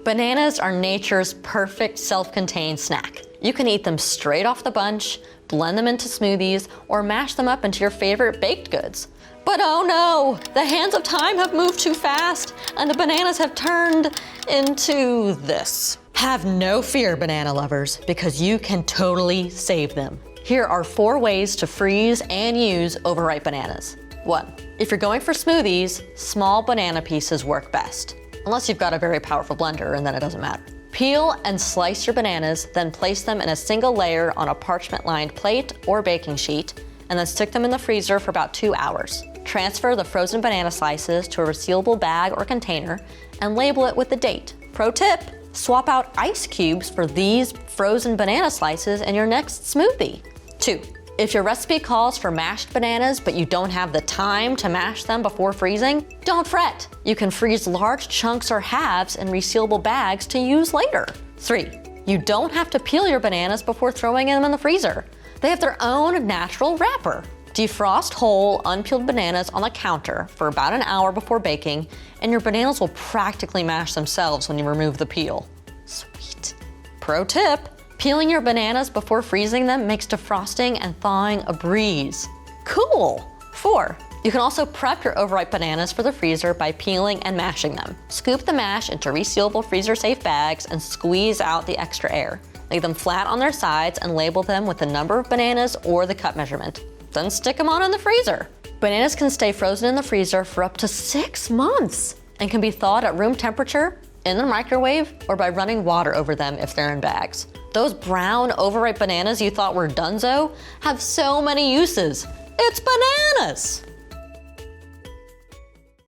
Bananas are nature's perfect self-contained snack. You can eat them straight off the bunch, blend them into smoothies, or mash them up into your favorite baked goods. But oh no, the hands of time have moved too fast, and the bananas have turned into this. Have no fear, banana lovers, because you can totally save them. Here are 4 ways to freeze and use overripe bananas. 1. If you're going for smoothies, small banana pieces work best, unless you've got a very powerful blender, and then it doesn't matter. Peel and slice your bananas, then place them in a single layer on a parchment-lined plate or baking sheet, and then stick them in the freezer for about 2 hours. Transfer the frozen banana slices to a resealable bag or container and label it with the date. Pro tip, swap out ice cubes for these frozen banana slices in your next smoothie. 2. If your recipe calls for mashed bananas but you don't have the time to mash them before freezing, don't fret. You can freeze large chunks or halves in resealable bags to use later. 3. You don't have to peel your bananas before throwing them in the freezer. They have their own natural wrapper. Defrost whole, unpeeled bananas on the counter for about an hour before baking, and your bananas will practically mash themselves when you remove the peel. Sweet. Pro tip, peeling your bananas before freezing them makes defrosting and thawing a breeze. Cool. 4. You can also prep your overripe bananas for the freezer by peeling and mashing them. Scoop the mash into resealable freezer-safe bags and squeeze out the extra air. Lay them flat on their sides and label them with the number of bananas or the cup measurement. Then stick them on in the freezer. Bananas can stay frozen in the freezer for up to 6 months and can be thawed at room temperature, in the microwave, or by running water over them if they're in bags. Those brown, overripe bananas you thought were donezo have so many uses. It's bananas!